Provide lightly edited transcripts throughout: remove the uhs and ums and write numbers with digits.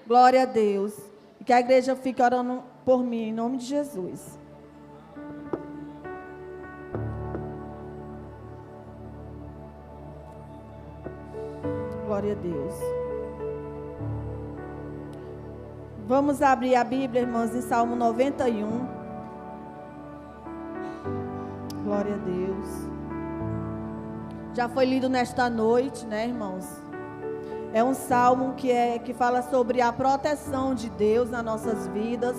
Glória a Deus. E que a igreja fique orando por mim, em nome de Jesus. Glória a Deus. Vamos abrir a Bíblia, irmãos, em Salmo 91. Glória a Deus. Já foi lido nesta noite, né, irmãos? É um salmo que fala sobre a proteção de Deus nas nossas vidas.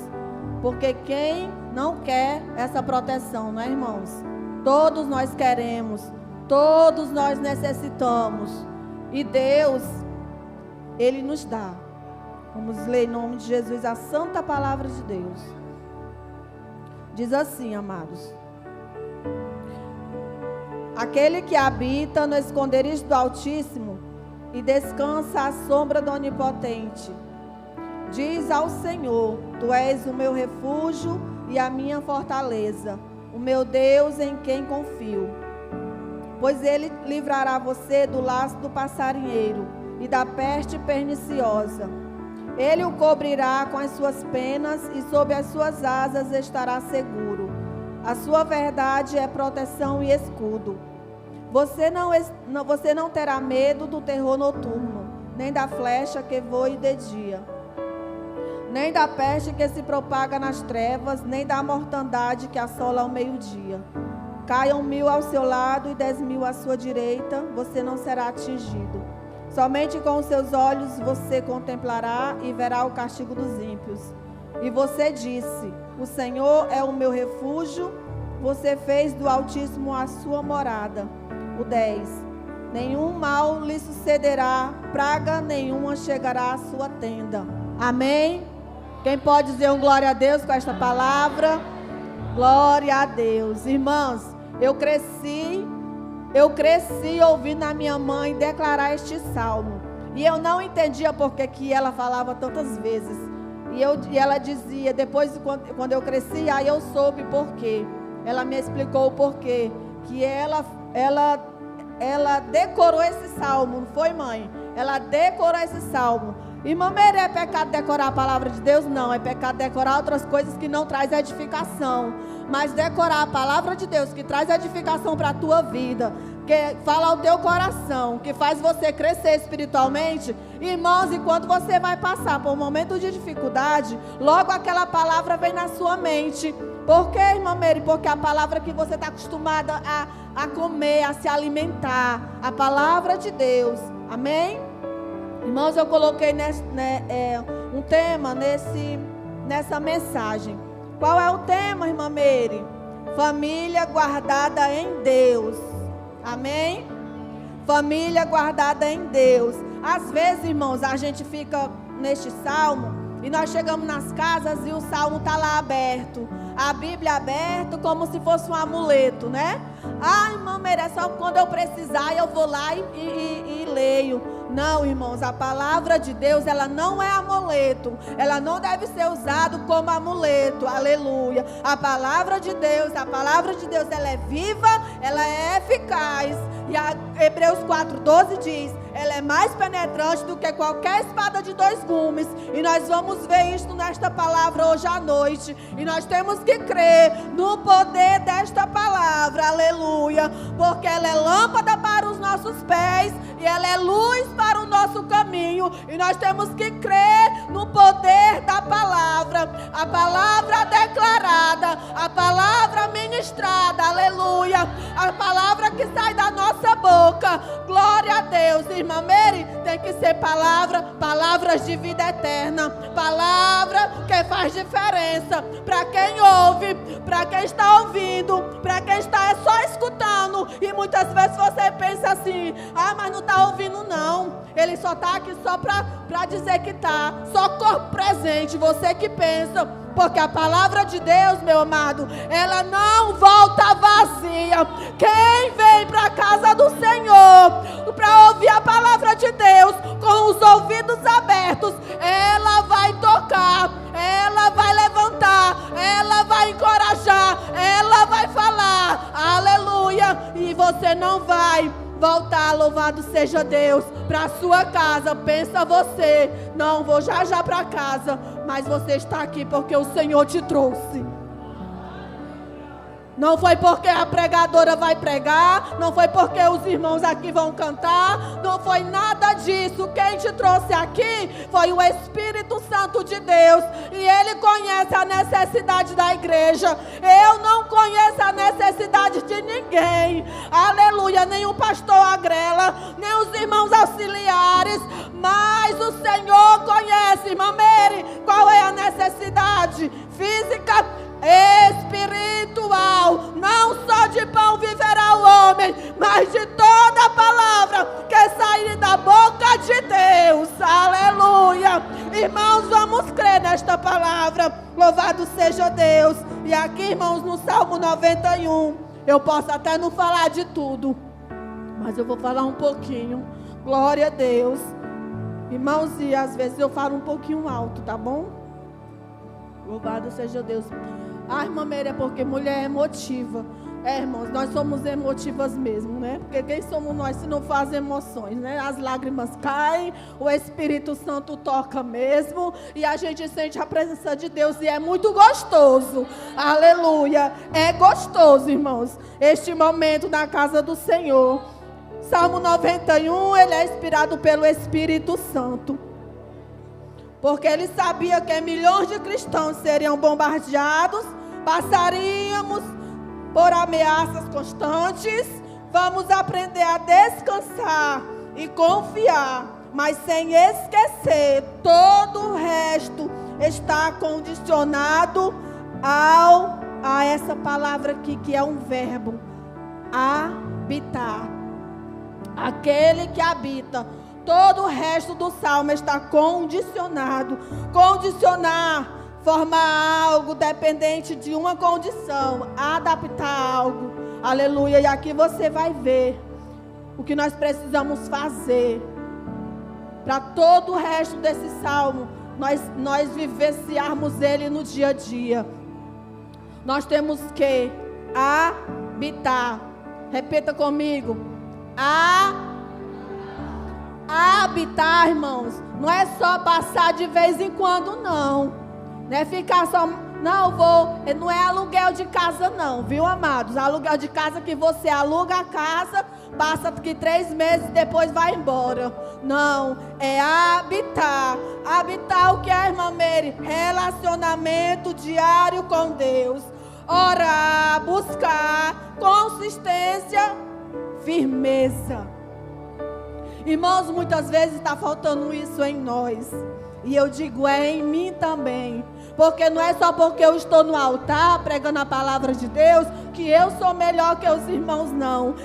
Porque quem não quer essa proteção, não é, irmãos? Todos nós queremos, todos nós necessitamos. E Deus, Ele nos dá. Vamos ler em nome de Jesus a santa palavra de Deus. Diz assim, amados: aquele que habita no esconderijo do Altíssimo e descansa à sombra do Onipotente, diz ao Senhor: Tu és o meu refúgio e a minha fortaleza, o meu Deus em quem confio. Pois Ele livrará você do laço do passarinheiro e da peste perniciosa. Ele o cobrirá com as suas penas e sob as suas asas estará seguro. A sua verdade é proteção e escudo. Você não terá medo do terror noturno, nem da flecha que voe de dia, nem da peste que se propaga nas trevas, nem da mortandade que assola ao meio-dia. Caiam 1000 ao seu lado e 10.000 à sua direita, você não será atingido. Somente com os seus olhos você contemplará e verá o castigo dos ímpios. E você disse: o Senhor é o meu refúgio, você fez do Altíssimo a sua morada. O 10. Nenhum mal lhe sucederá, praga nenhuma chegará à sua tenda. Amém? Quem pode dizer um glória a Deus com esta palavra? Glória a Deus. Irmãos, eu cresci ouvindo a minha mãe declarar este salmo. E eu não entendia porque que ela falava tantas vezes. E ela dizia, depois quando eu cresci, aí eu soube por quê. Ela me explicou o porquê. Que ela decorou esse salmo, não foi, mãe? Ela decorou esse salmo. Irmã Meire, é pecado decorar a palavra de Deus? Não, é pecado decorar outras coisas que não traz edificação. Mas decorar a palavra de Deus, que traz edificação para a tua vida, que fala ao teu coração, que faz você crescer espiritualmente. Irmãos, e quando você vai passar por um momento de dificuldade, logo aquela palavra vem na sua mente. Por quê, irmã Meire? Porque a palavra que você está acostumada a comer, a se alimentar, a palavra de Deus. Amém? Irmãos, eu coloquei um tema nessa mensagem. Qual é o tema, irmã Meire? Família guardada em Deus. Amém? Família guardada em Deus. Às vezes, irmãos, a gente fica neste salmo e nós chegamos nas casas e o salmo está lá aberto. A Bíblia aberta como se fosse um amuleto, né? Ah, irmã Meire, é só quando eu precisar eu vou lá e leio. Não, irmãos, a palavra de Deus, ela não é amuleto. Ela não deve ser usada como amuleto. Aleluia. A palavra de Deus, ela é viva, ela é eficaz. E Hebreus 4:12 diz: ela é mais penetrante do que qualquer espada de 2 gumes. E nós vamos ver isso nesta palavra hoje à noite. E nós temos que crer no poder desta palavra. Aleluia. Porque ela é lâmpada para os nossos pés e ela é luz para o nosso caminho. E nós temos que crer no poder da palavra. A palavra declarada, a palavra ministrada. Aleluia. A palavra que sai da nossa boca. Glória a Deus. Irmã Meire, tem que ser palavras de vida eterna. Palavra que faz diferença para quem ouve, para quem está ouvindo, para quem está só escutando. E muitas vezes você pensa assim: ah, mas não está ouvindo não. Ele só está aqui só para dizer que está. Só corpo presente, você que pensa. Porque a palavra de Deus, meu amado, ela não volta vazia. Quem vem para a casa do Senhor para ouvir a palavra de Deus com os ouvidos abertos, ela vai tocar, ela vai levantar, ela vai encorajar, ela vai falar. Aleluia. E você não vai voltar louvado seja Deus. Para sua casa, pensa você, não, vou já para casa, mas você está aqui porque o Senhor te trouxe. Não foi porque a pregadora vai pregar, não foi porque os irmãos aqui vão cantar, não foi nada disso. Quem te trouxe aqui foi o Espírito Santo de Deus, e Ele conhece a necessidade da igreja. Eu não conheço a necessidade de ninguém, aleluia, nem o pastor Agrela, nem os irmãos auxiliares, mas o Senhor conhece, irmã Mary, qual é a necessidade física, espiritual. Não só de pão viverá o homem, mas de toda a palavra que sair da boca de Deus. Aleluia. Irmãos, vamos crer nesta palavra. Louvado seja Deus. E aqui, irmãos, no Salmo 91, eu posso até não falar de tudo, mas eu vou falar um pouquinho. Glória a Deus. Irmãos, e às vezes eu falo um pouquinho alto, tá bom? Louvado seja Deus. Ah, irmã Meire, é porque mulher é emotiva. Irmãos, nós somos emotivas mesmo, né? Porque quem somos nós se não faz emoções, né? As lágrimas caem, o Espírito Santo toca mesmo, e a gente sente a presença de Deus, e é muito gostoso. Aleluia. É gostoso, irmãos, este momento na casa do Senhor. Salmo 91, ele é inspirado pelo Espírito Santo, porque ele sabia que milhões de cristãos seriam bombardeados, passaríamos por ameaças constantes. Vamos aprender a descansar e confiar, mas sem esquecer, todo o resto está condicionado a essa palavra aqui, que é um verbo, habitar. Aquele que habita. Todo o resto do salmo está condicionado. Condicionar, formar algo dependente de uma condição, adaptar algo. Aleluia. E aqui você vai ver o que nós precisamos fazer para todo o resto desse salmo nós vivenciarmos ele no dia a dia. Nós temos que habitar. Repita comigo. Habitar, irmãos, não é só passar de vez em quando, não. Não é ficar só, não é aluguel de casa não, viu, amados? Aluguel de casa que você aluga a casa, passa aqui 3 meses, depois vai embora. Não, é habitar. Habitar o que é, irmã Mary? Relacionamento diário com Deus. Orar, buscar, consistência, firmeza. Irmãos, muitas vezes está faltando isso em nós. E eu digo, é em mim também. Porque não é só porque eu estou no altar pregando a palavra de Deus que eu sou melhor que os irmãos, não.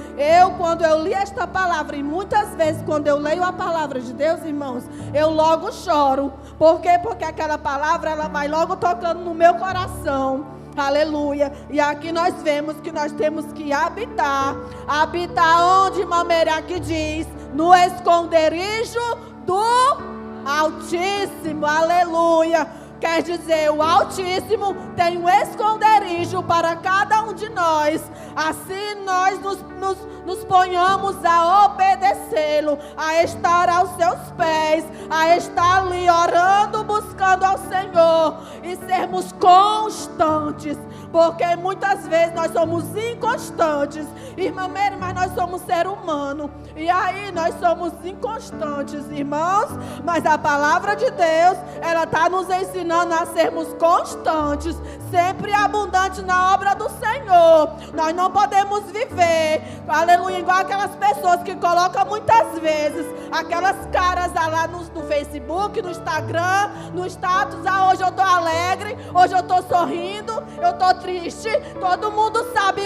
Quando eu li esta palavra, e muitas vezes quando eu leio a palavra de Deus, irmãos, eu logo choro. Por quê? Porque aquela palavra, ela vai logo tocando no meu coração. Aleluia. E aqui nós vemos que nós temos que habitar. Habitar onde, Mameira, aqui diz, no esconderijo do Altíssimo. Aleluia. Quer dizer, o Altíssimo tem um esconderijo para cada um de nós. Assim nós nos ponhamos a obedecê-lo, a estar aos seus pés, a estar ali orando, buscando ao Senhor e sermos constantes. Porque muitas vezes nós somos inconstantes. Irmã Mary, mas nós somos ser humano. E aí nós somos inconstantes, irmãos. Mas a palavra de Deus, ela está nos ensinando a sermos constantes, sempre abundantes na obra do Senhor. Nós não podemos viver, aleluia, igual aquelas pessoas que colocam muitas vezes aquelas caras lá no Facebook, no Instagram, no status. Hoje eu estou alegre, hoje eu estou sorrindo, eu estou triste. Todo mundo sabe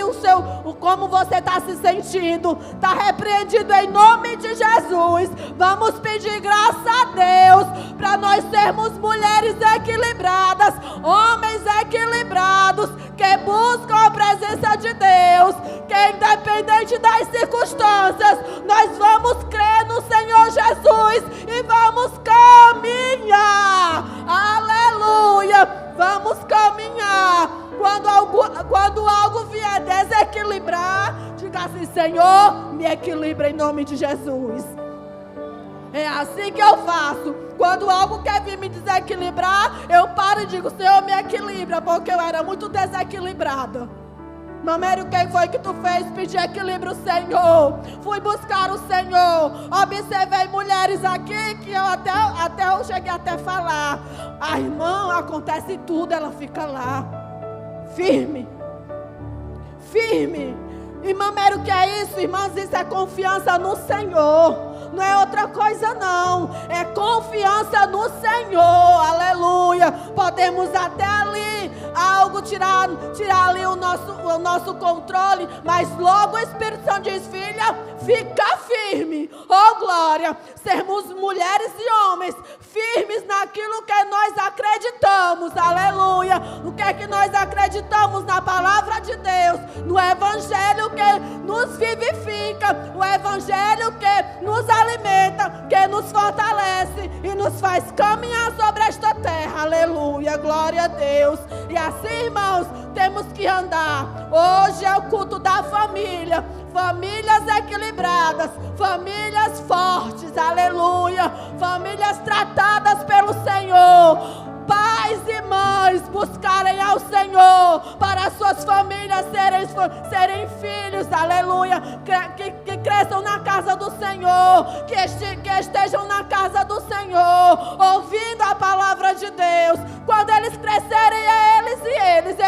como você está se sentindo. Está repreendido em nome de Jesus. Vamos pedir graça a Deus para nós sermos mulheres equilibradas, homens equilibrados, que buscam a presença de Deus, que independente das circunstâncias, nós vamos crer no Senhor Jesus e vamos caminhar. Aleluia! Vamos caminhar. Quando algo vier desequilibrar, diga assim: Senhor, me equilibra em nome de Jesus. É assim que eu faço. Quando algo quer vir me desequilibrar, eu paro e digo: Senhor, me equilibra, porque eu era muito desequilibrada. Mamério, quem foi que tu fez pedir equilíbrio? O Senhor. Fui buscar o Senhor. Observei mulheres aqui que eu até eu cheguei até a falar: a irmã, acontece tudo, ela fica lá, firme. Firme. E Mamério, que é isso, irmãs? Isso é confiança no Senhor. Não é outra coisa não. É confiança no Senhor. Aleluia. Podemos até ali algo tirar ali o nosso controle, mas logo o Espírito Santo diz: filha, fica firme. Oh glória. Sermos mulheres e homens firmes naquilo que nós acreditamos. Aleluia. O que é que nós acreditamos? Na palavra de Deus, no Evangelho que nos vivifica, o Evangelho que nos alimenta, que nos fortalece e nos faz caminhar sobre esta terra. Aleluia, glória a Deus. E assim, irmãos, temos que andar. Hoje é o culto da família. Famílias equilibradas, famílias fortes, aleluia. Famílias tratadas pelo Senhor. Pais e mães buscarem ao Senhor para suas famílias serem filhos, aleluia, que cresçam na casa do Senhor, que estejam na casa do Senhor, ouvindo a palavra de Deus. Quando eles crescerem,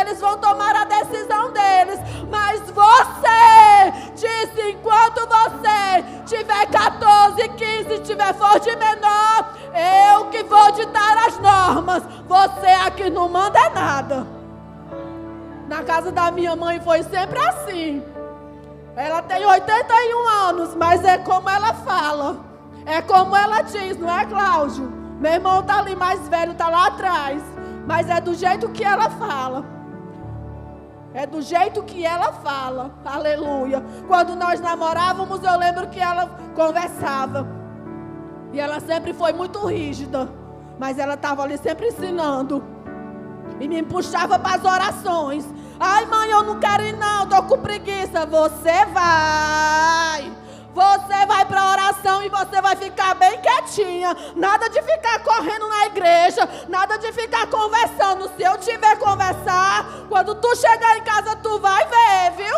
eles vão tomar a decisão deles. Mas você disse: enquanto você tiver 14, 15, tiver forte menor, eu que vou ditar as normas. Você aqui não manda nada. Na casa da minha mãe foi sempre assim. Ela tem 81 anos, mas é como ela fala, é como ela diz, não é, Cláudio? Meu irmão tá ali mais velho, tá lá atrás, mas é do jeito que ela fala. É do jeito que ela fala. Aleluia. Quando nós namorávamos, eu lembro que ela conversava, e ela sempre foi muito rígida, mas ela estava ali sempre ensinando. E me puxava para as orações. Ai, mãe, eu não quero ir não, estou com preguiça. Você vai para a oração e você vai ficar bem quietinha. Nada de ficar correndo na igreja, nada de ficar conversando. Se eu tiver conversar, quando tu chegar em casa, tu vai ver, viu?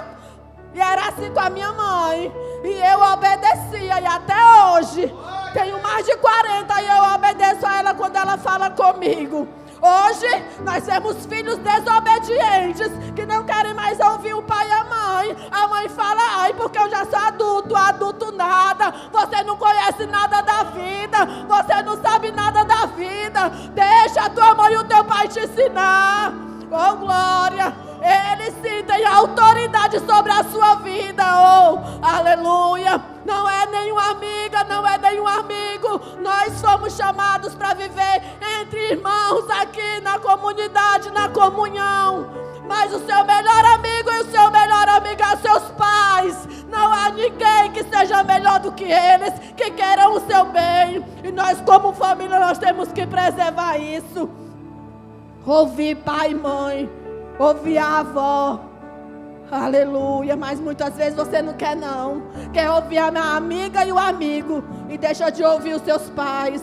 E era assim com a minha mãe. E eu obedecia, e até hoje tenho mais de 40 e eu obedeço a ela quando ela fala comigo. Hoje nós temos filhos desobedientes, que não querem mais ouvir o pai e a mãe. A mãe fala: ai, porque eu já sou adulto nada. Você não conhece nada da vida, você não sabe nada da vida. Deixa a tua mãe e o teu pai te ensinar. Oh glória. Eles sim têm autoridade sobre a sua vida. Oh, aleluia. Não é nenhuma amiga, não é nenhum amigo. Nós fomos chamados para viver entre irmãos aqui na comunidade, na comunhão. Mas o seu melhor amigo e o seu melhor amigo é os seus pais. Não há ninguém que seja melhor do que eles, que queiram o seu bem. E nós, como família, nós temos que preservar isso. Ouvir pai e mãe, ouvir a avó. Aleluia. Mas muitas vezes você não quer não. Quer ouvir a minha amiga e o amigo, e deixa de ouvir os seus pais,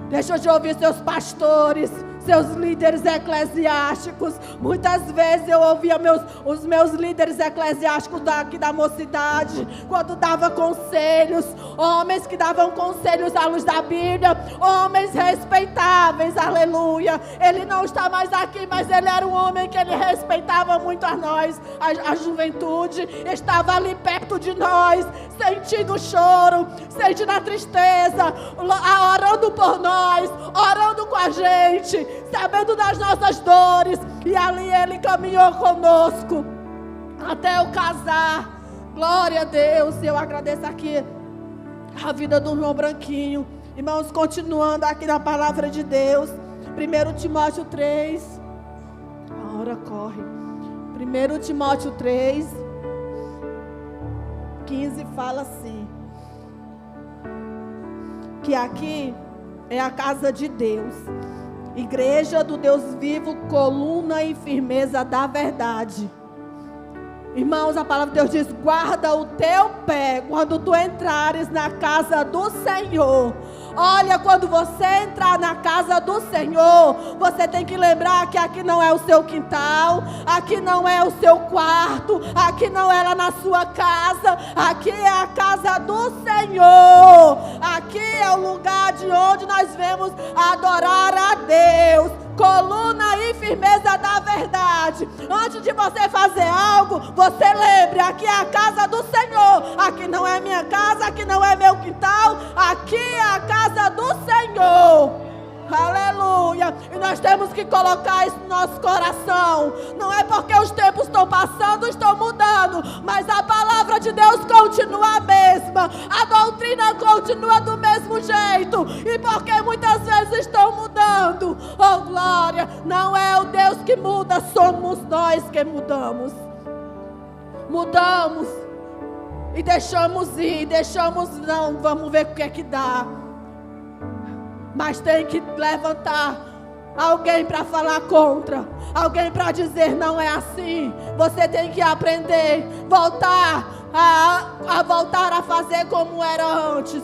deixa de ouvir seus pastores, seus líderes eclesiásticos. Muitas vezes eu ouvia os meus líderes eclesiásticos daqui da mocidade, quando dava conselhos, homens que davam conselhos à luz da Bíblia, homens respeitáveis, aleluia. Ele não está mais aqui, mas ele era um homem que ele respeitava muito a nós, a juventude. Estava ali perto de nós, sentindo o choro, sentindo a tristeza, orando por nós, orando com a gente, sabendo das nossas dores. E ali ele caminhou conosco até eu casar. Glória a Deus. Eu agradeço aqui a vida do irmão Branquinho. Irmãos, continuando aqui na palavra de Deus, 1 Timóteo 3, a hora corre. 1 Timóteo 3, 15 fala assim: que aqui é a casa de Deus, igreja do Deus vivo, coluna e firmeza da verdade. Irmãos, a palavra de Deus diz: guarda o teu pé quando tu entrares na casa do Senhor. Olha, quando você entrar na casa do Senhor, você tem que lembrar que aqui não é o seu quintal, aqui não é o seu quarto, aqui não é lá na sua casa, aqui é a casa do Senhor. Aqui é o lugar de onde nós vemos adorar a Deus. Coluna e firmeza da verdade. Antes de você fazer algo, você lembre: aqui é a casa do Senhor. Aqui não é minha casa, aqui não é meu quintal, aqui é a casa do Senhor. Aleluia. E nós temos que colocar isso no nosso coração. Não é porque os tempos estão passando, estão mudando, mas a palavra de Deus continua a mesma, a doutrina continua do mesmo jeito. E porque muitas vezes estão mudando, oh glória, não é o Deus que muda, somos nós que mudamos. Mudamos e deixamos ir, não, vamos ver o que é que dá. Mas tem que levantar alguém para falar contra, alguém para dizer: não é assim. Você tem que aprender, voltar a fazer como era antes.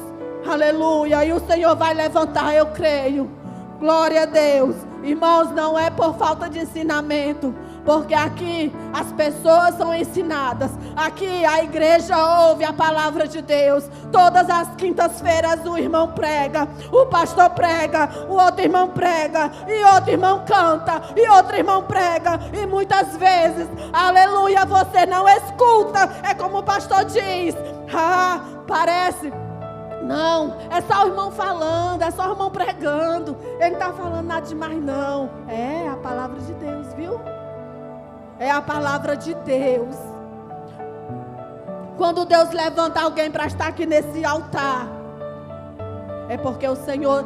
Aleluia. E o Senhor vai levantar, eu creio. Glória a Deus. Irmãos, não é por falta de ensinamento, porque aqui as pessoas são ensinadas. Aqui a igreja ouve a palavra de Deus. Todas as quintas-feiras o irmão prega, o pastor prega, o outro irmão prega, e outro irmão canta, e outro irmão prega. E muitas vezes, aleluia, você não escuta. É como o pastor diz: parece... Não, é só o irmão falando, é só o irmão pregando. Ele não está falando nada demais não. É a palavra de Deus, viu? É a palavra de Deus. Quando Deus levanta alguém para estar aqui nesse altar, é porque o Senhor,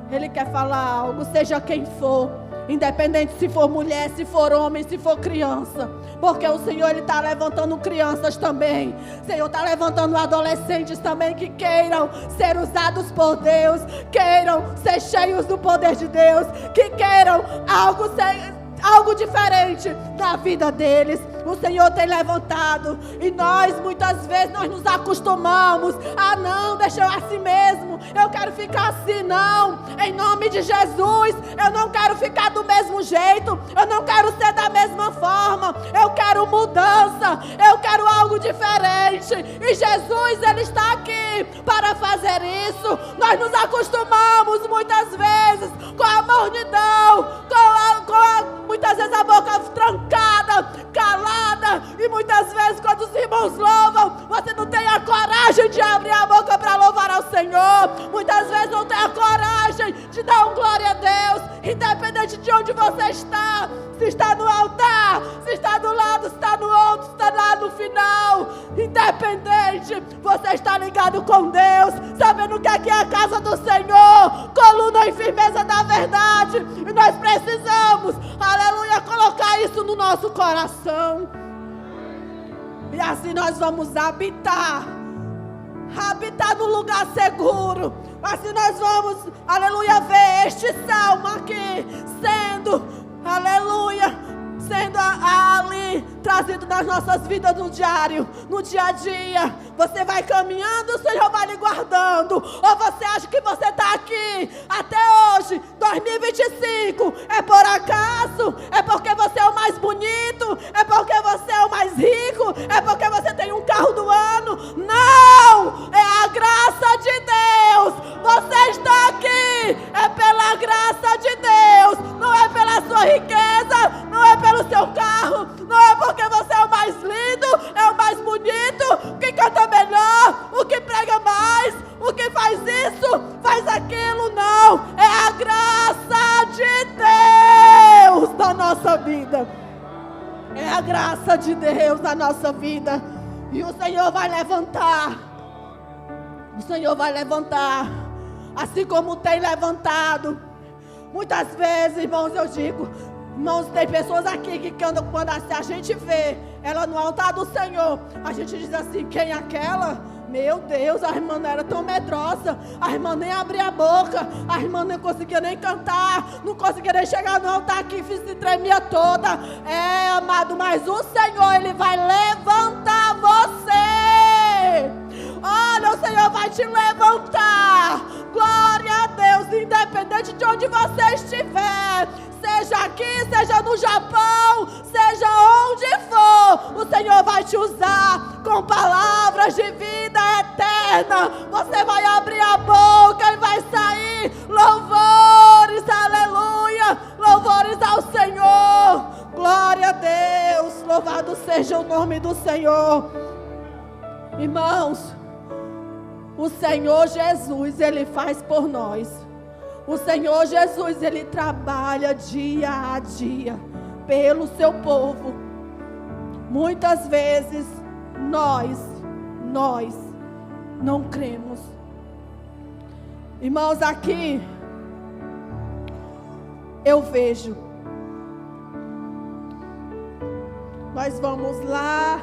Ele quer falar algo, seja quem for. Independente se for mulher, se for homem, se for criança. Porque o Senhor, Ele está levantando crianças também. O Senhor está levantando adolescentes também que queiram ser usados por Deus, queiram ser cheios do poder de Deus, que queiram algo diferente na vida deles. O Senhor tem levantado. E nós, muitas vezes, nós nos acostumamos. Não, deixa eu assim mesmo, eu quero ficar assim. Não, em nome de Jesus, eu não quero ficar do mesmo jeito, eu não quero ser da mesma forma. Eu quero mudança, eu quero algo diferente. E Jesus, Ele está aqui para fazer isso. Nós nos acostumamos muitas vezes com a mornidão, muitas vezes a boca trancada, calada. E muitas vezes quando os irmãos louvam, você não tem a coragem de abrir a boca para louvar ao Senhor. Muitas vezes não tem a coragem de dar um glória a Deus. Independente de onde você está, se está no altar, se está do lado, se está no outro, se está lá no final, independente, você está ligado com Deus, sabendo que aqui é a casa do Senhor, coluna e firmeza da verdade. E nós precisamos, aleluia, colocar isso no nosso coração. E assim nós vamos habitar no lugar seguro. Assim nós vamos, aleluia, ver este salmo aqui sendo, aleluia, sendo ali trazido nas nossas vidas no diário, no dia a dia. Você vai caminhando, o Senhor vai lhe guardando. Ou você acha que você está aqui até hoje, 2025, é por acaso? É porque você é o mais bonito? É porque você é o mais rico? É porque você tem um carro do ano? Não! É a graça de Deus. Você está aqui, é pela graça de Deus. Não é pela sua riqueza, não é pelo seu carro, não é porque você é o mais lindo, é o mais bonito, que canta melhor, o que prega mais, o que faz isso, faz aquilo. Não, é a graça de Deus na nossa vida. É a graça de Deus na nossa vida. E o Senhor vai levantar. O Senhor vai levantar, assim como tem levantado. Muitas vezes, irmãos, eu digo, irmãos, tem pessoas aqui que quando a gente vê ela no altar do Senhor, a gente diz assim: quem é aquela? Meu Deus, a irmã não era tão medrosa. A irmã nem abria a boca. A irmã não conseguia nem cantar. Não conseguia nem chegar no altar aqui. Se tremia toda. É, amado, mas o Senhor, Ele vai levantar você. Olha, o Senhor vai te levantar. Glória a Deus, independente de onde você estiver. Seja aqui, seja no Japão, seja onde for, o Senhor vai te usar com palavras de vida eterna. Você vai abrir a boca e vai sair louvores, aleluia, louvores ao Senhor. Glória a Deus, louvado seja o nome do Senhor. Irmãos, o Senhor Jesus, Ele faz por nós. O Senhor Jesus, Ele trabalha dia a dia pelo seu povo. Muitas vezes nós não cremos. Irmãos, aqui eu vejo. Nós vamos lá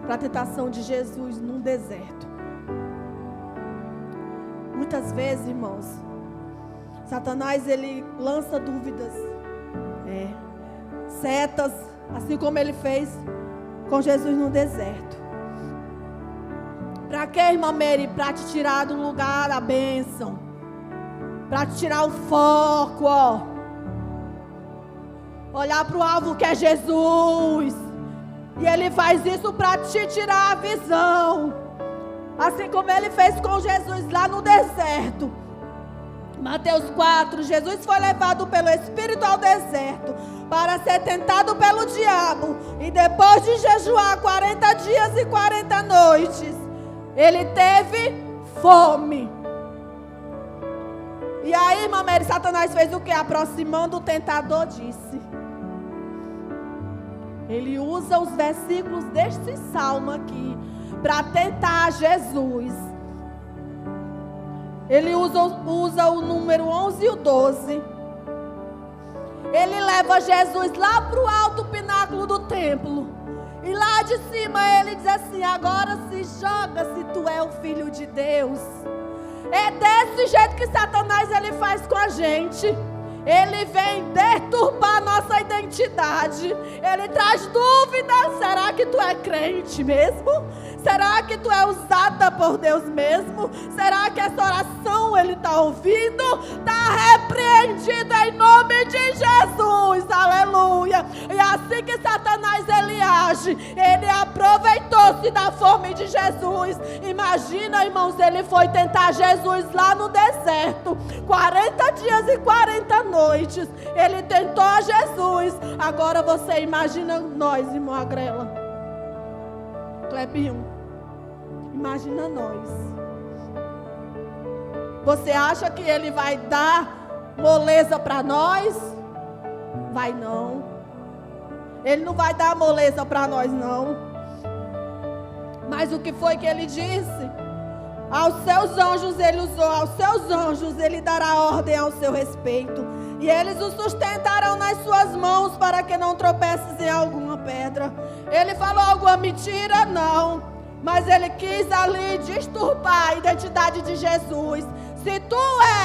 para a tentação de Jesus num deserto. Muitas vezes, irmãos, Satanás, ele lança dúvidas, setas, assim como ele fez com Jesus no deserto. Para quê, irmã Mary? Para te tirar do lugar da bênção, para te tirar o foco, olhar para o alvo que é Jesus. E ele faz isso para te tirar a visão. Assim como ele fez com Jesus lá no deserto. Mateus 4, Jesus foi levado pelo Espírito ao deserto para ser tentado pelo diabo. E depois de jejuar 40 dias e 40 noites, ele teve fome. E aí, irmã Mary, Satanás fez o que? Aproximando o tentador, disse. Ele usa os versículos deste salmo aqui para tentar Jesus. Ele usa o número 11 e o 12. Ele leva Jesus lá para o alto pináculo do templo. E lá de cima ele diz assim: agora se joga se tu é o Filho de Deus. É desse jeito que Satanás ele faz com a gente. Ele vem deturpar nossa identidade. Ele traz dúvidas. Será que tu é crente mesmo? Será que tu é usada por Deus mesmo? Será que essa oração ele está ouvindo? Está repreendido em nome de Jesus. Aleluia. E assim que Satanás ele age, ele aproveitou-se da fome de Jesus. Imagina, irmãos, ele foi tentar Jesus lá no deserto. 40 dias e 40 noites. Ele tentou a Jesus. Agora você imagina nós, irmão Agrela. Clebinho, imagina nós. Você acha que ele vai dar moleza para nós? Vai não. Ele não vai dar moleza para nós não. Mas o que foi que ele disse? Aos seus anjos ele usou, aos seus anjos ele dará ordem ao seu respeito. E eles o sustentarão nas suas mãos para que não tropeces em alguma pedra. Ele falou alguma mentira? Não. Mas ele quis ali disturbar a identidade de Jesus. Se tu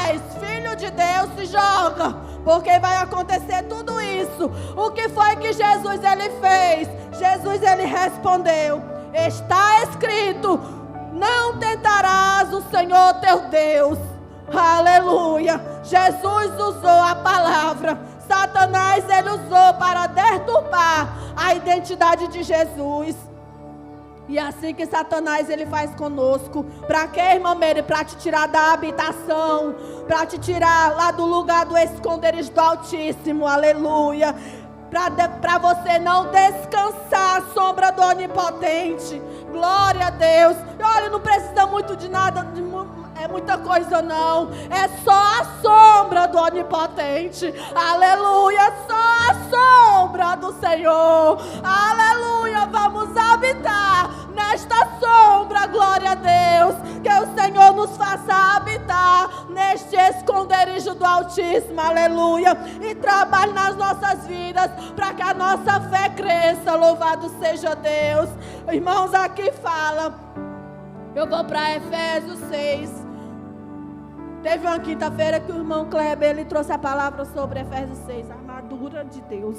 és filho de Deus, se joga, porque vai acontecer tudo isso. O que foi que Jesus ele fez? Jesus ele respondeu: está escrito, não tentarás o Senhor teu Deus. Aleluia. Jesus usou a palavra. Satanás ele usou para deturpar a identidade de Jesus. E assim que Satanás ele faz conosco. Para quê, irmã Mary? Para te tirar da habitação, para te tirar lá do lugar do esconderijo do Altíssimo. Aleluia. Para você não descansar à sombra do Onipotente. Glória a Deus. E olha, não precisa muito de nada, é muita coisa não. É só a sombra do Onipotente. Aleluia. Só a sombra do Senhor. Aleluia. Vamos habitar nesta sombra, glória a Deus, que o Senhor nos faça habitar neste esconderijo do Altíssimo, aleluia, e trabalhe nas nossas vidas, para que a nossa fé cresça, louvado seja Deus. Irmãos, aqui fala, eu vou para Efésios 6, teve uma quinta-feira que o irmão Kleber, ele trouxe a palavra sobre Efésios 6, a armadura de Deus.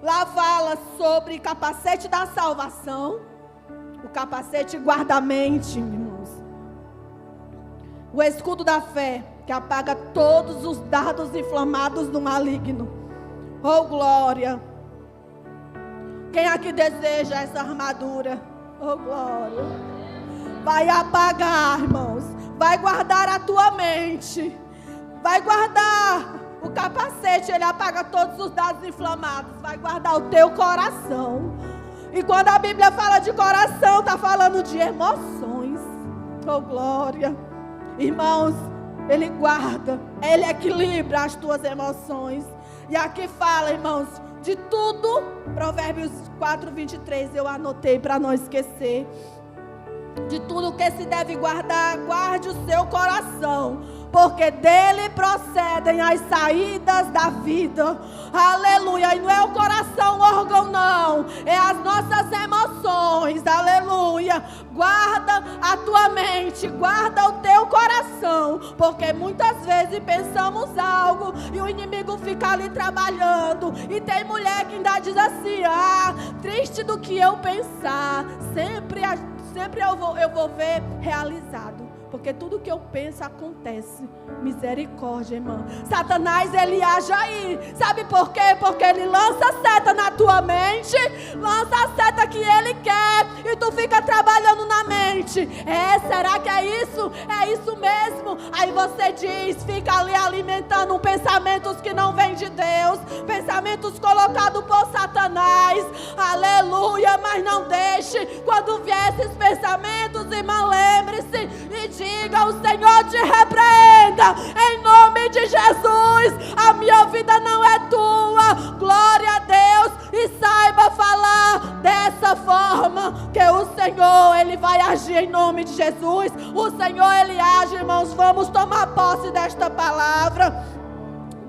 Lá fala sobre capacete da salvação, o capacete guarda-mente, irmãos. O escudo da fé, que apaga todos os dardos inflamados do maligno. Oh, glória! Quem aqui deseja essa armadura? Oh, glória! Vai apagar, irmãos. Vai guardar a tua mente. Vai guardar. O capacete, ele apaga todos os dados inflamados. Vai guardar o teu coração. E quando a Bíblia fala de coração, está falando de emoções. Oh, glória. Irmãos, ele guarda, ele equilibra as tuas emoções. E aqui fala, irmãos, de tudo. Provérbios 4:23, eu anotei para não esquecer. De tudo que se deve guardar, guarde o seu coração, porque dele procedem as saídas da vida. Aleluia. E não é o coração órgão, não, é as nossas emoções. Aleluia. Guarda a tua mente, guarda o teu coração, porque muitas vezes pensamos algo e o inimigo fica ali trabalhando. E tem mulher que ainda diz assim: triste do que eu pensar, sempre eu vou ver realizado. Porque tudo que eu penso acontece. Misericórdia, irmã. Satanás, ele age aí. Sabe por quê? Porque ele lança a seta na tua mente. Lança a seta que ele quer. E tu fica trabalhando na mente. Será que é isso? É isso mesmo. Aí você diz, fica ali alimentando pensamentos que não vêm de Deus. Pensamentos colocados por Satanás. Aleluia. Mas não deixe. Quando vier esses pensamentos, irmã, lembre-se e diga: o Senhor te repreenda, em nome de Jesus. A minha vida não é tua, glória a Deus. E saiba falar dessa forma, que o Senhor, ele vai agir em nome de Jesus. O Senhor, ele age, irmãos. Vamos tomar posse desta palavra.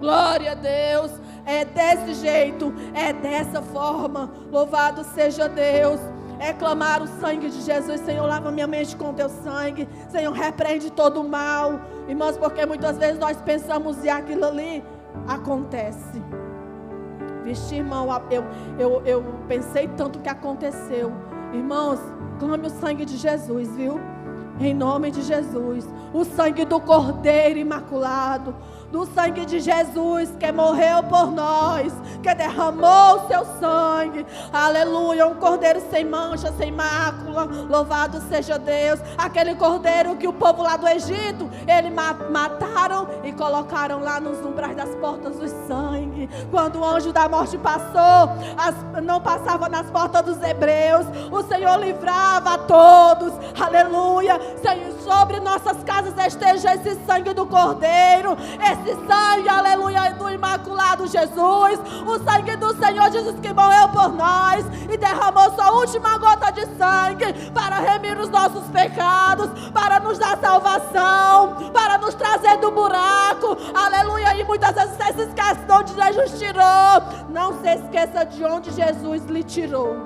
Glória a Deus. É desse jeito, é dessa forma. Louvado seja Deus. É clamar o sangue de Jesus. Senhor, lava minha mente com o teu sangue. Senhor, repreende todo o mal. Irmãos, porque muitas vezes nós pensamos e aquilo ali acontece. Vixe, irmão, eu pensei tanto que aconteceu. Irmãos, clame o sangue de Jesus, viu? Em nome de Jesus. O sangue do Cordeiro Imaculado. Do sangue de Jesus, que morreu por nós, que derramou o seu sangue. Aleluia. Um cordeiro sem mancha, sem mácula. Louvado seja Deus. Aquele cordeiro que o povo lá do Egito, eles mataram e colocaram lá nos umbrais das portas do sangue. Quando o anjo da morte passou, não passava nas portas dos hebreus, o Senhor livrava a todos. Aleluia. Senhor, sobre nossas casas esteja esse sangue do cordeiro, esse sangue, aleluia, do Imaculado Jesus. O sangue do Senhor Jesus, que morreu por nós e derramou sua última gota de sangue para remir os nossos pecados, para nos dar salvação, para nos trazer do buraco. Aleluia. E muitas vezes você se esquece de onde Jesus tirou. Não se esqueça de onde Jesus lhe tirou.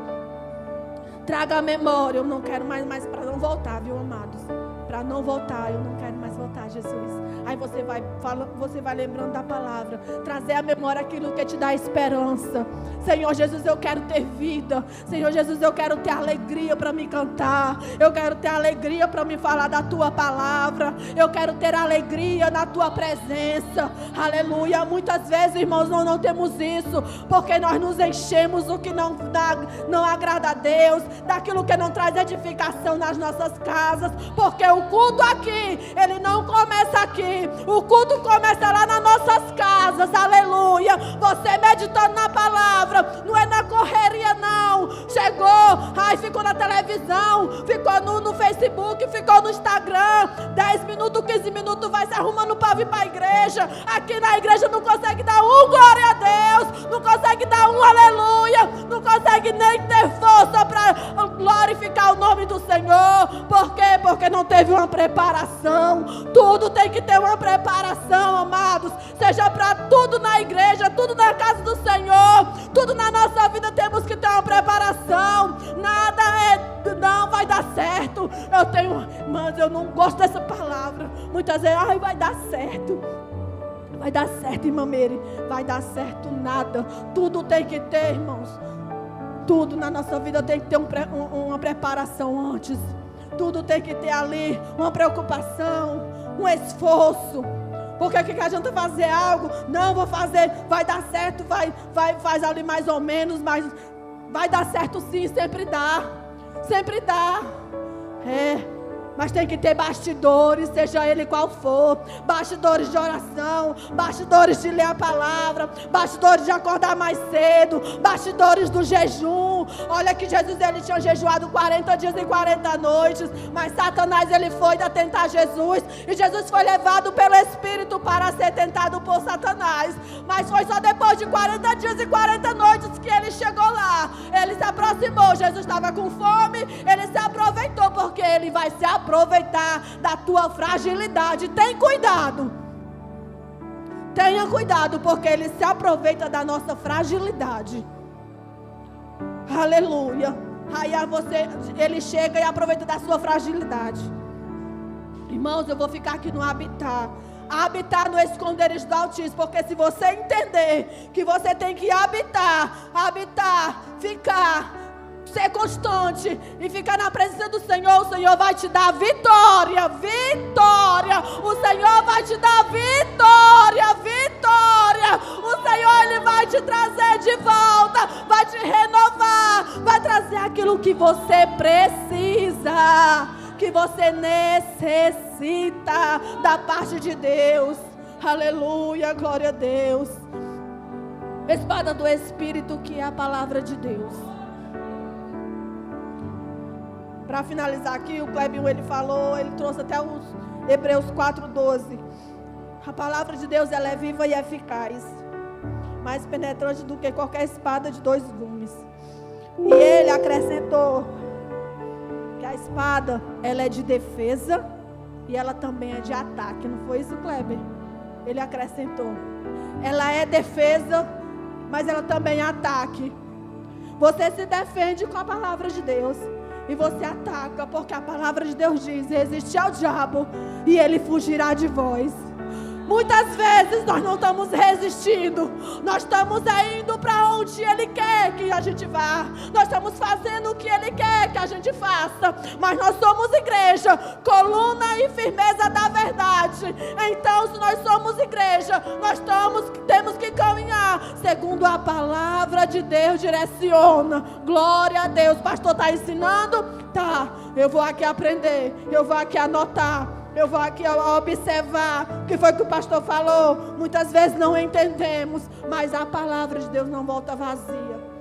Traga a memória. Eu não quero mais para não voltar, viu, amados? Para não voltar, eu não quero mais voltar, Jesus. Aí você vai lembrando da palavra. Trazer à memória aquilo que te dá esperança. Senhor Jesus, eu quero ter vida. Senhor Jesus, eu quero ter alegria para me cantar. Eu quero ter alegria para me falar da tua palavra. Eu quero ter alegria na tua presença. Aleluia. Muitas vezes, irmãos, nós não temos isso, porque nós nos enchemos do que não agrada a Deus, daquilo que não traz edificação nas nossas casas. Porque o culto aqui, ele não começa aqui. O culto começa lá nas nossas casas. Aleluia. Você meditando na palavra. Não é na correria, não. Chegou, ficou ficou na televisão, ficou no Facebook, ficou no Instagram, 10 minutos, 15 minutos, vai se arrumando para vir para a igreja. Aqui na igreja não consegue dar um glória a Deus, não consegue dar um aleluia, não consegue nem ter força para glorificar o nome do Senhor. Por quê? Porque não teve uma preparação. Tudo tem que ter uma preparação, amados. Seja para tudo na igreja, tudo na casa do Senhor, tudo na nossa vida temos que ter uma preparação. Nada não vai dar certo. Mas eu não gosto dessa palavra. Muitas vezes, vai dar certo. Vai dar certo, irmã Meire. Vai dar certo nada. Tudo tem que ter, irmãos. Tudo na nossa vida tem que ter uma preparação antes. Tudo tem que ter ali uma preocupação, um esforço. Porque que adianta fazer algo? Não, vou fazer, vai dar certo, faz ali mais ou menos, mas vai dar certo sim, sempre dá. Sempre dá. Mas tem que ter bastidores, seja ele qual for. Bastidores de oração, bastidores de ler a palavra, bastidores de acordar mais cedo, bastidores do jejum. Olha que Jesus, ele tinha jejuado 40 dias e 40 noites, mas Satanás, ele foi tentar Jesus, e Jesus foi levado pelo Espírito para ser tentado por Satanás. Mas foi só depois de 40 dias e 40 noites que ele chegou lá. Ele se aproximou, Jesus estava com fome, ele se aproveitou, porque ele vai se aproveitar da tua fragilidade. Tem cuidado. Tenha cuidado, porque ele se aproveita da nossa fragilidade. Aleluia. Aí ele chega e aproveita da sua fragilidade. Irmãos, eu vou ficar aqui no habitar. Habitar no esconderijo do Altíssimo. Porque se você entender que você tem que habitar, ficar, ser constante e ficar na presença do Senhor, o Senhor vai te dar vitória. Vitória. O Senhor vai te dar vitória. Vitória. O Senhor, ele vai te trazer de volta, vai te renovar, vai trazer aquilo que você precisa, que você necessita da parte de Deus. Aleluia, glória a Deus. Espada do Espírito, que é a palavra de Deus. Para finalizar aqui, o Clebinho, ele falou, ele trouxe até os Hebreus 4:12. A palavra de Deus, ela é viva e eficaz, mais penetrante do que qualquer espada de 2 gumes. E ele acrescentou que a espada, ela é de defesa e ela também é de ataque. Não foi isso, Kleber? Ele acrescentou. Ela é defesa, mas ela também é ataque. Você se defende com a palavra de Deus. E você ataca, porque a palavra de Deus diz: resiste ao diabo e ele fugirá de vós. Muitas vezes nós não estamos resistindo, nós estamos indo para onde Ele quer que a gente vá, nós estamos fazendo o que Ele quer que a gente faça, mas nós somos igreja, coluna e firmeza da verdade. Então, se nós somos igreja, nós temos que caminhar segundo a palavra de Deus direciona. Glória a Deus. O pastor está ensinando? Tá, eu vou aqui aprender, eu vou aqui anotar, eu vou aqui observar o que foi que o pastor falou. Muitas vezes não entendemos, mas a palavra de Deus não volta vazia.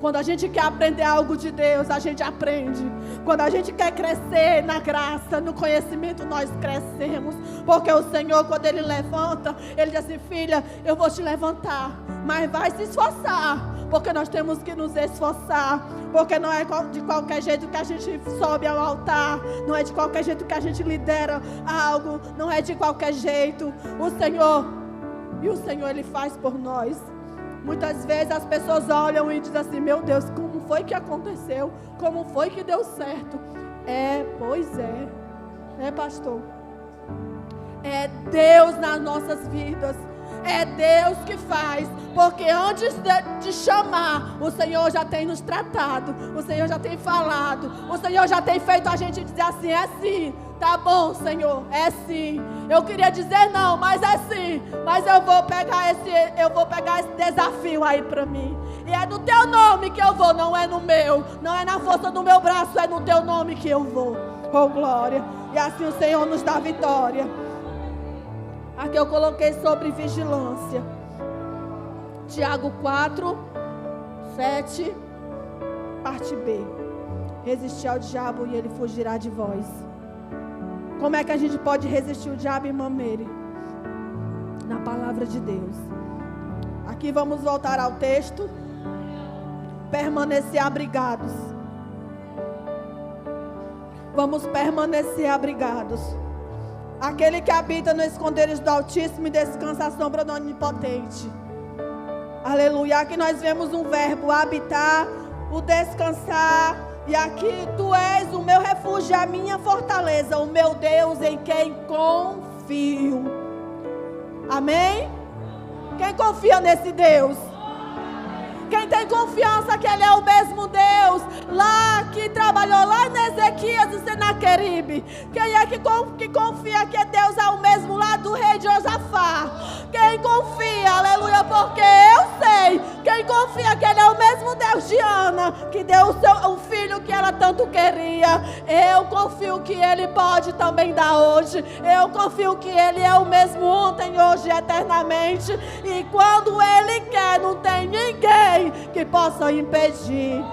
Quando a gente quer aprender algo de Deus, a gente aprende. Quando a gente quer crescer na graça, no conhecimento, nós crescemos. Porque o Senhor, quando Ele levanta, Ele diz assim: filha, eu vou te levantar, mas vai se esforçar. Porque nós temos que nos esforçar. Porque não é de qualquer jeito que a gente sobe ao altar. Não é de qualquer jeito que a gente lidera algo. Não é de qualquer jeito. O Senhor Ele faz por nós. Muitas vezes as pessoas olham e dizem assim: meu Deus, como foi que aconteceu? Como foi que deu certo? Pois é, pastor. É Deus nas nossas vidas. É Deus que faz, porque antes de chamar, o Senhor já tem nos tratado, o Senhor já tem falado, o Senhor já tem feito a gente dizer assim: é sim, tá bom, Senhor, é sim. Eu queria dizer não, mas é sim. Mas eu vou pegar esse desafio aí para mim. E é no teu nome que eu vou, não é no meu, não é na força do meu braço, é no teu nome que eu vou. Oh, glória. E assim o Senhor nos dá vitória. Aqui eu coloquei sobre vigilância. Tiago 4, 7 Parte B. Resistir ao diabo e ele fugirá de vós. Como é que a gente pode resistir o diabo, irmã Meire? Na palavra de Deus. Aqui vamos voltar ao texto. Permanecer abrigados. Vamos permanecer abrigados. Aquele que habita no esconderijo do Altíssimo e descansa à sombra do Onipotente. Aleluia. Aqui nós vemos um verbo, habitar, o descansar. E aqui, tu és o meu refúgio, a minha fortaleza, o meu Deus em quem confio. Amém? Quem confia nesse Deus? Quem tem confiança que Ele é o mesmo Deus, lá que trabalhou lá em Ezequias e Senaqueribe. Quem é que confia que Deus é o mesmo lá do rei Josafá? Quem confia, aleluia, porque eu sei. Quem confia que Ele é o mesmo Deus de Ana, que deu o filho que ela tanto queria. Eu confio que Ele pode também dar hoje. Eu confio que Ele é o mesmo ontem, hoje e eternamente. E quando Ele quer, não tem ninguém que possa impedir.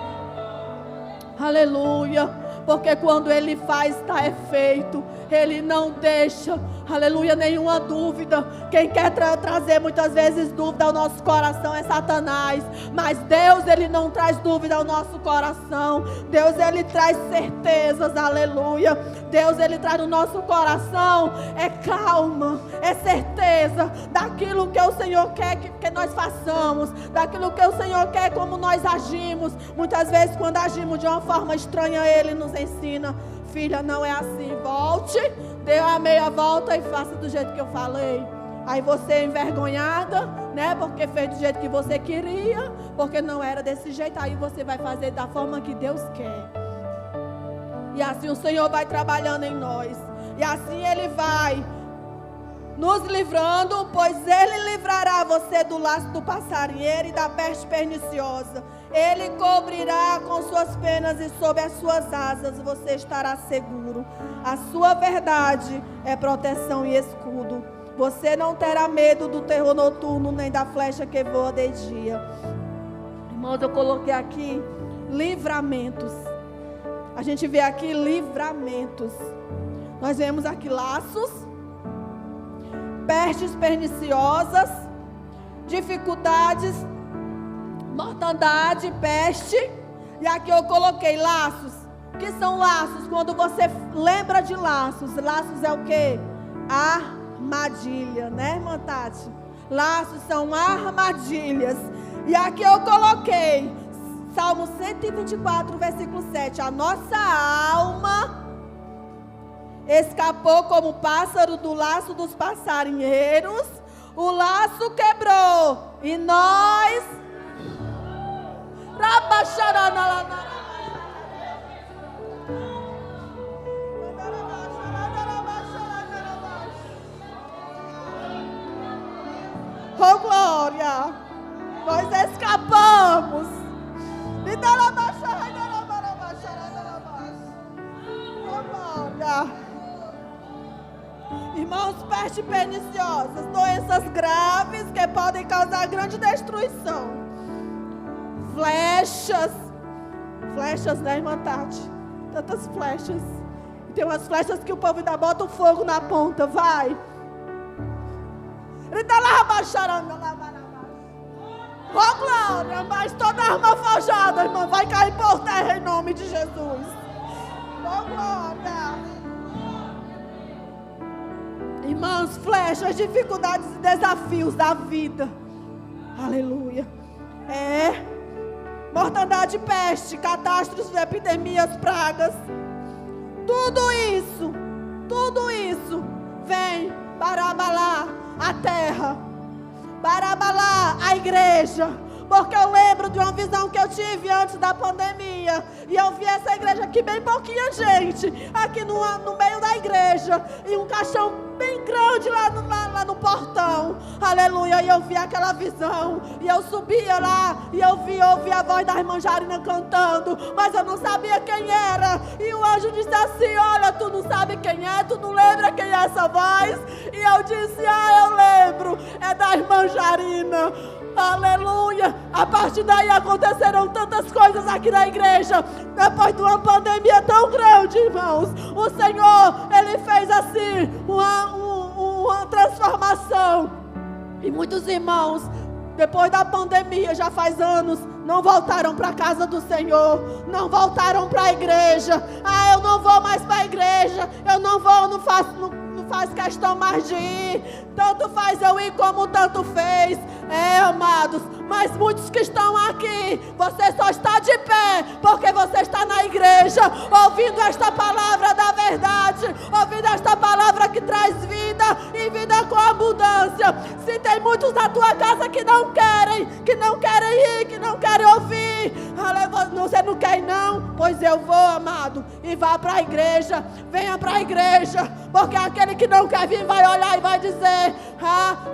Aleluia. Porque quando Ele faz, está feito. Ele não deixa, aleluia, nenhuma dúvida. Quem quer trazer muitas vezes dúvida ao nosso coração é Satanás. Mas Deus, Ele não traz dúvida ao nosso coração. Deus, Ele traz certezas, aleluia. Deus, Ele traz no nosso coração é calma, é certeza daquilo que o Senhor quer que nós façamos, daquilo que o Senhor quer como nós agimos. Muitas vezes quando agimos de uma forma estranha, Ele nos ensina: filha, não é assim, volte, dê a meia volta e faça do jeito que eu falei. Aí você é envergonhada, né, porque fez do jeito que você queria, porque não era desse jeito. Aí você vai fazer da forma que Deus quer. E assim o Senhor vai trabalhando em nós. E assim Ele vai nos livrando, pois Ele livrará você do laço do passarinheiro e da peste perniciosa. Ele cobrirá com suas penas e sob as suas asas você estará seguro. A sua verdade é proteção e escudo. Você não terá medo do terror noturno, nem da flecha que voa de dia. Irmãos, eu coloquei aqui livramentos. A gente vê aqui livramentos. Nós vemos aqui laços, pestes perniciosas, dificuldades, mortandade, peste. E aqui eu coloquei laços. O que são laços? Quando você lembra de laços, laços é o que? Armadilha, né, irmã Tati? Laços são armadilhas. E aqui eu coloquei Salmo 124, versículo 7. A nossa alma escapou como pássaro do laço dos passarinheiros. O laço quebrou e nós oh glória, nós escapamos. Oh glória. Irmãos, pestes perniciosas, doenças graves que podem causar grande destruição. Flechas, né, irmã Tati? Tantas flechas. Tem umas flechas que o povo ainda bota o fogo na ponta, vai. Oh glória, mas toda arma forjada, irmão, vai cair por terra em nome de Jesus. Oh glória. Irmãos, flechas, dificuldades e desafios da vida. Aleluia. Mortandade, peste, catástrofes, epidemias, pragas. Tudo isso vem para abalar a terra, para abalar a igreja. Porque eu lembro de uma visão que eu tive antes da pandemia. E eu vi essa igreja aqui, bem pouquinha gente, aqui no meio da igreja. E um caixão bem grande lá no portão. Aleluia. E eu vi aquela visão. E eu subia lá e eu ouvi a voz da irmã Jarina cantando. Mas eu não sabia quem era. E o anjo disse assim: olha, tu não sabe quem é? Tu não lembra quem é essa voz? E eu disse: eu lembro. É da irmã Jarina. Aleluia. A partir daí aconteceram tantas coisas aqui na igreja. Depois de uma pandemia tão grande, irmãos, o Senhor, Ele fez assim uma transformação. E muitos irmãos, depois da pandemia, já faz anos, não voltaram para a casa do Senhor, não voltaram para a igreja. Ah, eu não vou mais para a igreja, eu não vou, não faz questão mais de ir. Tanto faz eu ir como tanto fez. Amados, mas muitos que estão aqui, você só está de pé porque você está na igreja, ouvindo esta palavra da verdade, ouvindo esta palavra que traz vida e vida com abundância. Se tem muitos na tua casa que não querem ir, que não querem ouvir, você não quer ir não? Pois eu vou, amado, e vá para a igreja, venha para a igreja, porque aquele que não quer vir vai olhar e vai dizer,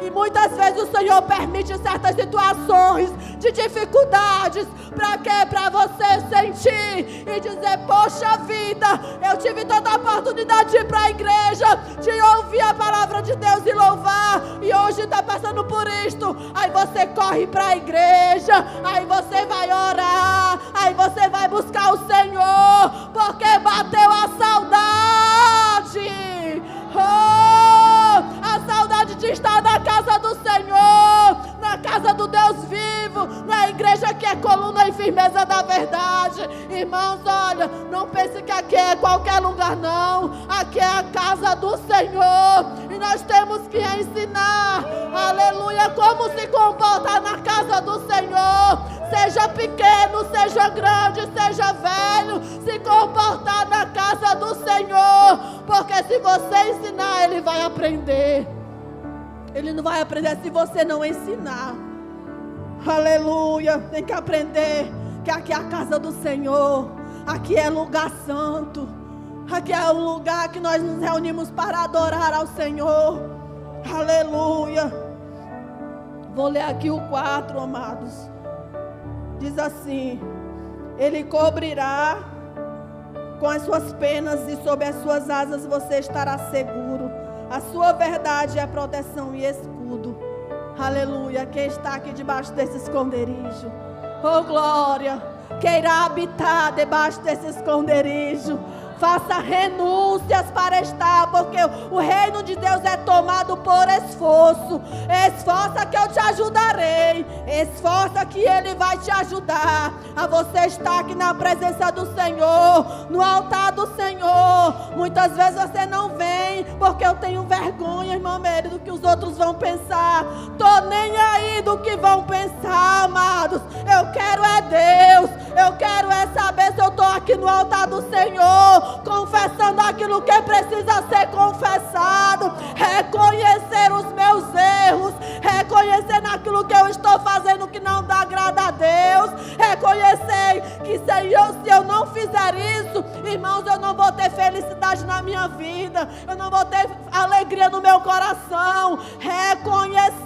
e muitas vezes o Senhor permite certas situações de dificuldades, para quê? Para você sentir e dizer, poxa vida, eu tive toda a oportunidade de ir para a igreja, de ouvir a palavra de Deus e louvar, e hoje está passando por isto. Aí você corre para a igreja, aí você vai orar, aí você vai buscar o Senhor, porque bateu a saudade. A saudade de estar na casa do Senhor, na casa do Deus vivo, na igreja que é coluna e firmeza da verdade. Irmãos, olha, não pense que aqui é qualquer lugar não, aqui é a casa do Senhor, e nós temos que ensinar, aleluia, como se comportar na casa do Senhor, seja pequeno, seja grande, seja velho, se comportar na casa do Senhor, porque se você ensinar, ele vai aprender. Ele não vai aprender se você não ensinar. Aleluia. Tem que aprender que aqui é a casa do Senhor. Aqui é lugar santo. Aqui é o lugar que nós nos reunimos para adorar ao Senhor. Aleluia. Vou ler aqui o 4, amados. Diz assim: Ele cobrirá com as suas penas e sob as suas asas você estará seguro. A sua verdade é proteção e escudo. Aleluia. Quem está aqui debaixo desse esconderijo? Oh glória. Quem irá habitar debaixo desse esconderijo? Faça renúncias para estar, porque o reino de Deus é tomado por esforço. Esforça que eu te ajudarei. Esforça que Ele vai te ajudar a você estar aqui na presença do Senhor, no altar do Senhor. Muitas vezes você não vem porque eu tenho vergonha, irmã Mary, do que os outros vão pensar. Tô nem aí do que vão pensar, amados. Eu quero é Deus. Eu quero é saber se eu estou aqui no altar do Senhor, confessando aquilo que precisa ser confessado, reconhecer os meus erros, reconhecer naquilo que eu estou fazendo que não dá agrada a Deus, reconhecer que se eu não fizer isso, irmãos, eu não vou ter felicidade na minha vida, eu não vou ter alegria no meu coração. Reconheça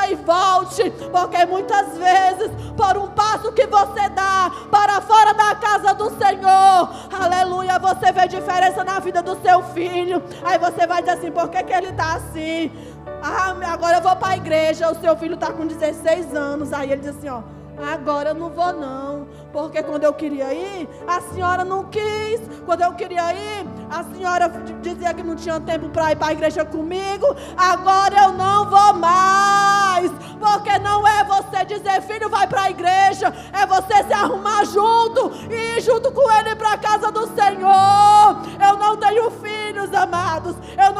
e volte, porque muitas vezes, por um passo que você dá para fora da casa do Senhor, aleluia, você vê diferença na vida do seu filho. Aí você vai dizer assim: por que ele está assim? Agora eu vou para a igreja. O seu filho está com 16 anos. Aí ele diz assim: ó, agora eu não vou não, porque quando eu queria ir, a senhora não quis. Quando eu queria ir, a senhora dizia que não tinha tempo para ir para a igreja comigo. Agora eu não vou mais, porque não é você dizer: filho, vai para a igreja, é você se arrumar junto e ir junto com ele para a casa do Senhor. Eu não tenho filhos, amados, eu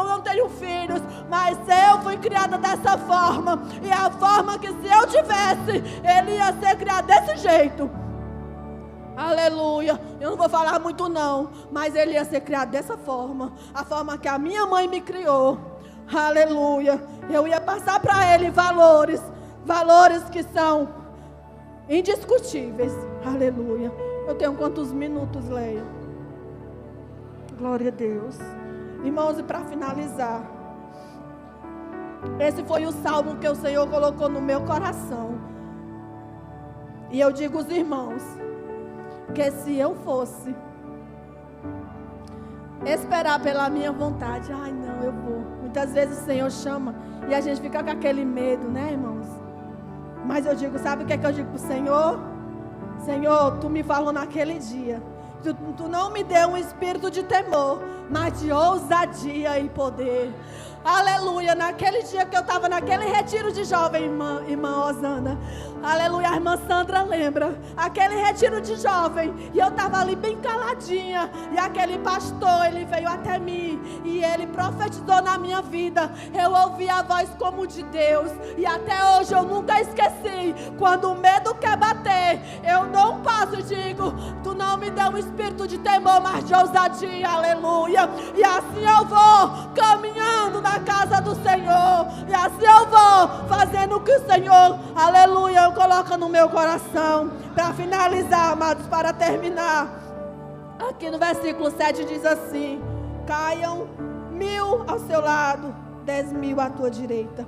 não tenho filhos, mas eu fui criada dessa forma, e a forma que, se eu tivesse, ele ia ser criado desse jeito. Aleluia. Eu não vou falar muito não, mas ele ia ser criado dessa forma, a forma que a minha mãe me criou. Aleluia. Eu ia passar para ele valores que são indiscutíveis. Aleluia. Eu tenho quantos minutos, Leia? Glória a Deus. Irmãos, e para finalizar, esse foi o salmo que o Senhor colocou no meu coração. E eu digo aos irmãos, que se eu fosse esperar pela minha vontade, ai não, eu vou, Muitas vezes o Senhor chama e a gente fica com aquele medo, né, irmãos? Mas eu digo, sabe o que é que eu digo para o Senhor? Senhor, Tu me falou naquele dia. Tu não me deu um espírito de temor, mas de ousadia e poder. Aleluia, naquele dia que eu estava naquele retiro de jovem, irmã Osana, aleluia, a irmã Sandra lembra, aquele retiro de jovem, e eu estava ali bem caladinha, e aquele pastor, ele veio até mim, e ele profetizou na minha vida, eu ouvi a voz como de Deus, e até hoje eu nunca esqueci, quando o medo quer bater, eu não passo e digo, Tu não me deu um espírito de temor, mas de ousadia, aleluia, e assim eu vou, caminhando na casa do Senhor, e assim eu vou fazendo o que o Senhor, aleluia, eu coloco no meu coração. Para finalizar, amados, para terminar, aqui no versículo 7 diz assim: caiam 1000 ao seu lado, 10.000 à tua direita,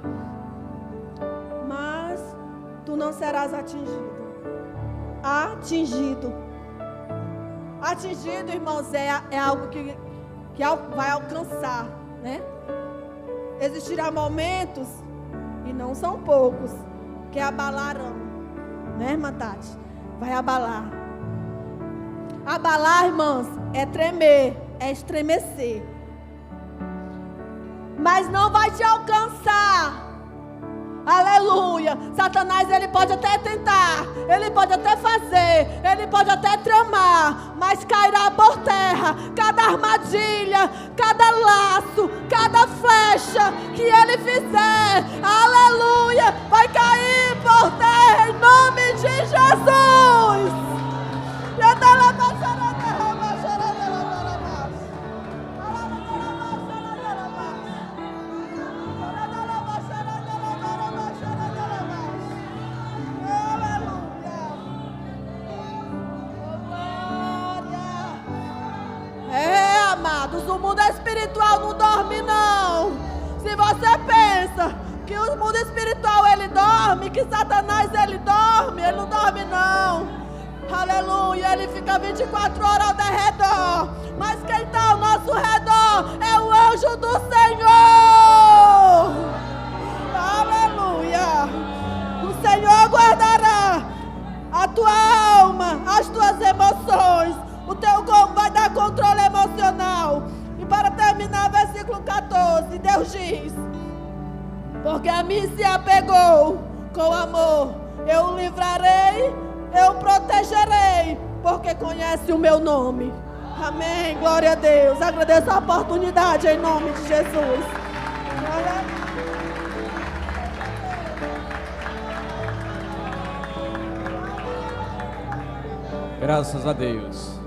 mas tu não serás atingido. Atingido, irmãos, é algo que vai alcançar, né? Existirá momentos, e não são poucos, que abalarão, né, irmã Tati? Vai abalar. Abalar, irmãos, é tremer, é estremecer. Mas não vai te alcançar. Aleluia. Satanás, ele pode até tentar, ele pode até fazer, ele pode até tramar, mas cairá por terra cada armadilha, cada laço, cada flecha que ele fizer. Aleluia. Vai cair por terra em nome de Jesus. O mundo espiritual não dorme, não. Se você pensa que o mundo espiritual ele dorme, que Satanás ele dorme, ele não dorme, não. Aleluia, ele fica 24 horas ao derredor. Mas quem está ao nosso redor é o anjo do Senhor. Aleluia. O Senhor guardará a tua alma, as tuas emoções. O teu corpo vai dar controle emocional. E para terminar, versículo 14, Deus diz: porque a mim se apegou com amor, eu o livrarei, eu o protegerei, porque conhece o meu nome. Amém, glória a Deus. Agradeço a oportunidade em nome de Jesus. Graças a Deus.